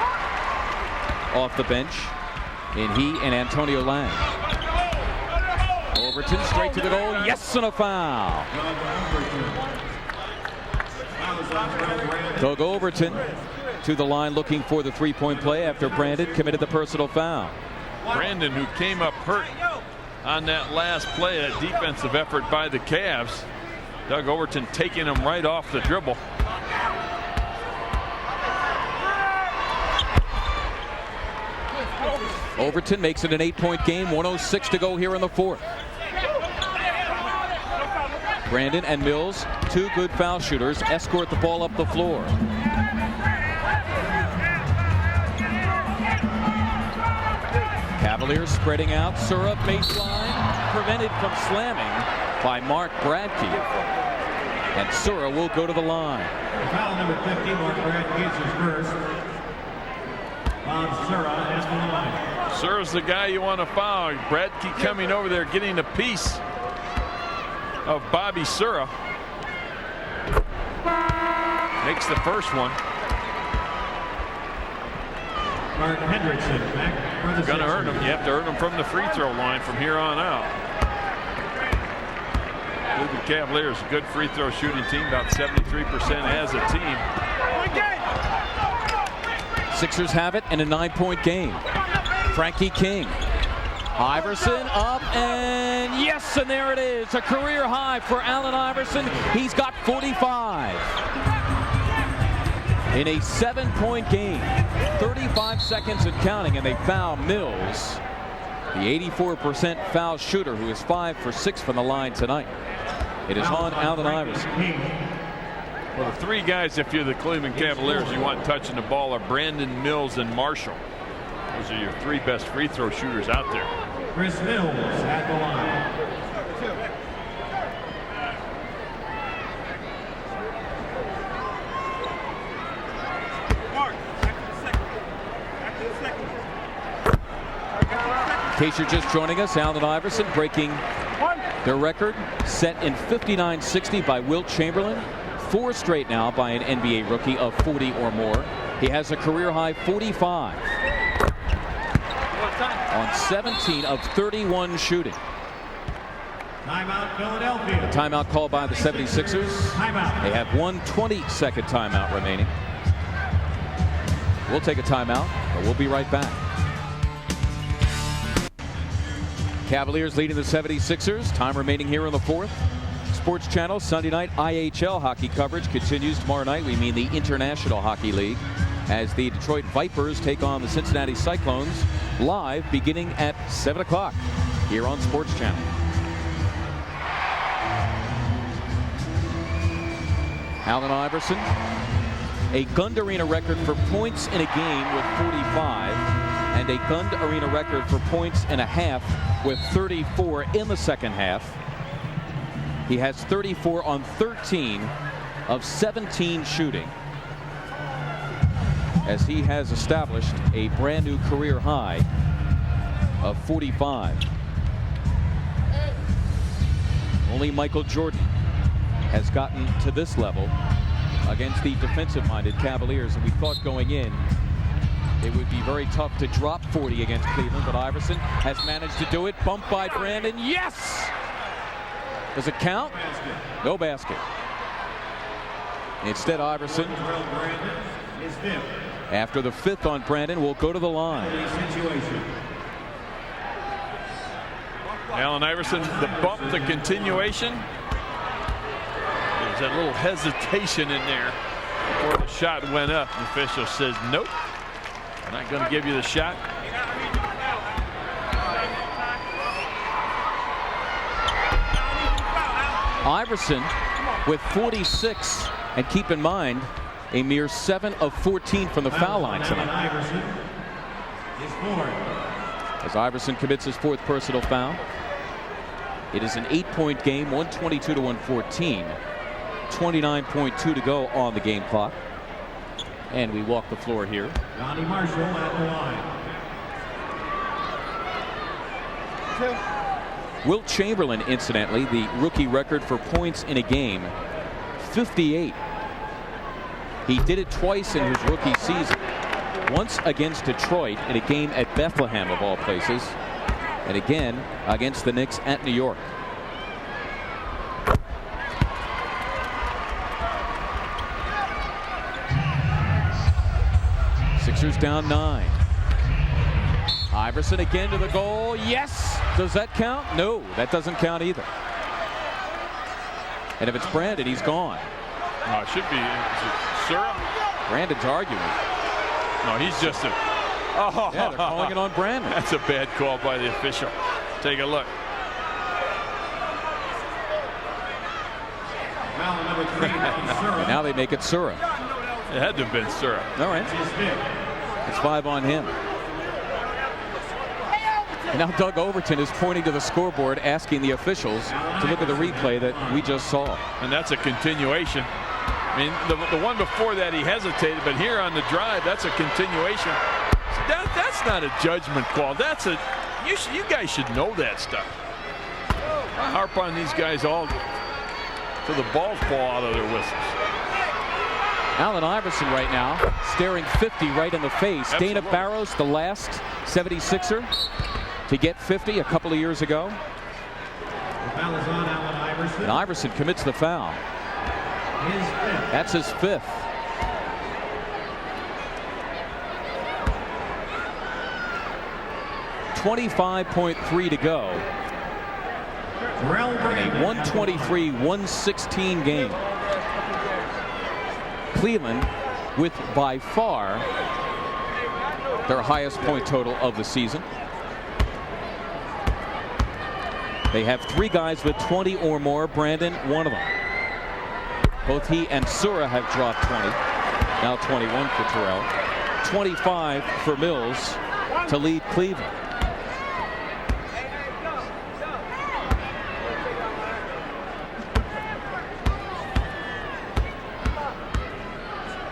Speaker 1: off the bench in he and Antonio Lang. Overton straight to the goal. Yes, and a foul. Doug Overton to the line looking for the 3-point play after Brandon committed the personal foul.
Speaker 2: Brandon, who came up hurt on that last play, a defensive effort by the Cavs. Doug Overton taking him right off the dribble.
Speaker 1: Overton makes it an 8-point game. 1:06 to go here in the 4th. Brandon and Mills, 2 good foul shooters, escort the ball up the floor. Cavaliers spreading out. Sura baseline, prevented from slamming by Mark Bradkey. And Sura will go to the line.
Speaker 3: Foul number 50, Mark Bradkey is his first. Bob Sura at the line.
Speaker 2: Sura's the guy you want to foul. Bradkey coming over there getting a piece of Bobby Sura. Makes the first one.
Speaker 3: Mark Hendrickson back for the
Speaker 2: Gonna earn
Speaker 3: Sixers.
Speaker 2: him. You have to earn him from the free throw line from here on out. Cleveland Cavaliers, a good free throw shooting team, about 73% as a team.
Speaker 1: Sixers have it in a 9-point game. Frankie King. Iverson up, and yes, and there it is. A career high for Allen Iverson. He's got 45. In a 7-point game. 35 seconds and counting, and they foul Mills, the 84% foul shooter, who is 5 for 6 from the line tonight. It is on Allen Iverson.
Speaker 2: Well, the 3 guys, if you're the Cleveland Cavaliers, you want touching the ball are Brandon, Mills, and Marshall. Those are your 3 best free throw shooters out there.
Speaker 3: Chris Mills at the line.
Speaker 1: In case you're just joining us, Allen Iverson breaking their record set in 59-60 by Wilt Chamberlain. 4 straight now by an NBA rookie of 40 or more. He has a career-high 45 on 17 of 31 shooting.
Speaker 3: Timeout, Philadelphia.
Speaker 1: A timeout called by the 76ers.
Speaker 3: Timeout.
Speaker 1: They have 1 20-second timeout remaining. We'll take a timeout, but we'll be right back. Cavaliers leading the 76ers. Time remaining here in the 4th. Sports Channel Sunday night IHL hockey coverage continues tomorrow night. We mean the International Hockey League, as the Detroit Vipers take on the Cincinnati Cyclones live beginning at 7 o'clock here on Sports Channel. Allen Iverson, a Gund Arena record for points in a game with 45, and a Gund Arena record for points in a half with 34 in the second half. He has 34 on 13 of 17 shooting, as he has established a brand new career high of 45. Only Michael Jordan has gotten to this level against the defensive-minded Cavaliers, and we thought going in it would be very tough to drop 40 against Cleveland, but Iverson has managed to do it. Bumped by Brandon. Yes! Does it count? No basket. Instead, Iverson, after the 5th on Brandon, will go to the line.
Speaker 2: Allen Iverson, the bump, the continuation. There's that little hesitation in there before the shot went up. The official says, nope, I'm not going to give you the shot.
Speaker 1: Iverson with 46, and keep in mind, a mere 7 of 14 from the foul line tonight. As Iverson commits his 4th personal foul. It is an 8-point game, 122 to 114. 29.2 to go on the game clock. And we walk the floor here.
Speaker 3: Johnny Marshall at the line.
Speaker 1: Wilt Chamberlain, incidentally, the rookie record for points in a game, 58. He did it twice in his rookie season. Once against Detroit in a game at Bethlehem, of all places, and again against the Knicks at New York. Sixers down 9. Iverson again to the goal. Yes. Does that count? No, that doesn't count either. And if it's Brandon, he's gone.
Speaker 2: It should be Surra.
Speaker 1: Brandon's arguing.
Speaker 2: No, he's just a. Oh,
Speaker 1: yeah, they're calling it on Brandon.
Speaker 2: That's a bad call by the official. Take a look.
Speaker 1: And now they make it Surra.
Speaker 2: It had to have been Surra.
Speaker 1: All right. It's 5 on him. And now Doug Overton is pointing to the scoreboard, asking the officials to look at the replay that we just saw.
Speaker 2: And that's a continuation. I mean, the one before that he hesitated, but here on the drive, that's a continuation. That's not a judgment call. That's a. You guys should know that stuff. I harp on these guys all till the balls fall out of their whistles.
Speaker 1: Allen Iverson right now staring 50 right in the face.
Speaker 2: Absolutely.
Speaker 1: Dana Barros, the last 76er to get 50 a couple of years ago.
Speaker 3: Foul is on Allen Iverson.
Speaker 1: And Iverson commits the foul. That's his 5th. .3 to go. In a 123-116 game. Cleveland with by far their highest point total of the season. They have 3 guys with 20 or more. Brandon, one of them. Both he and Surra have dropped 20. Now 21 for Terrell. 25 for Mills to lead Cleveland.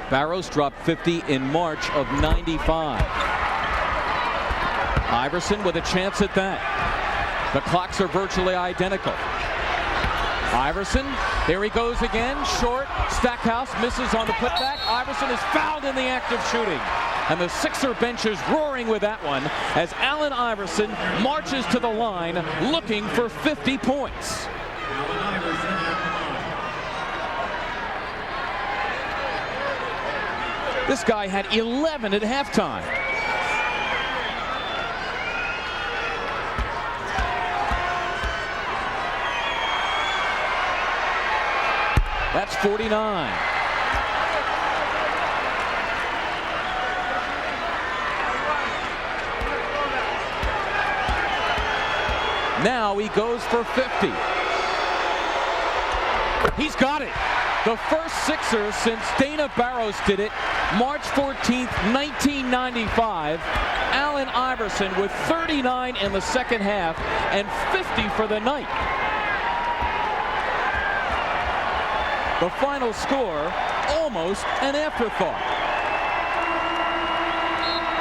Speaker 1: Barros dropped 50 in March of '95. Iverson with a chance at that. The clocks are virtually identical. Iverson, there he goes again, short. Stackhouse misses on the putback. Iverson is fouled in the act of shooting. And the Sixer bench is roaring with that one as Allen Iverson marches to the line looking for 50 points. This guy had 11 at halftime. That's 49. Now he goes for 50. He's got it. The first Sixer since Dana Barros did it March 14th, 1995. Allen Iverson with 39 in the second half and 50 for the night. The final score, almost an afterthought.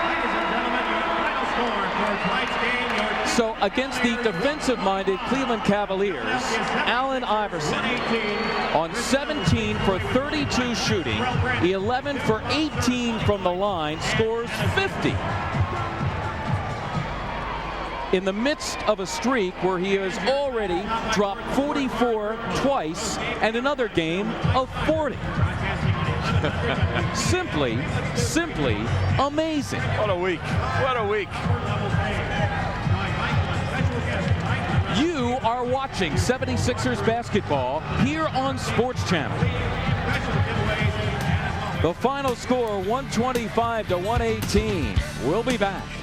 Speaker 3: Ladies and gentlemen, your final score for tonight's game.
Speaker 1: So against the defensive-minded Cleveland Cavaliers, Allen Iverson on 17 for 32 shooting, 11 for 18 from the line, scores 50. In the midst of a streak where he has already dropped 44 twice and another game of 40. Simply amazing.
Speaker 2: What a week. What a week.
Speaker 1: You are watching 76ers basketball here on Sports Channel. The final score 125 to 118. We'll be back.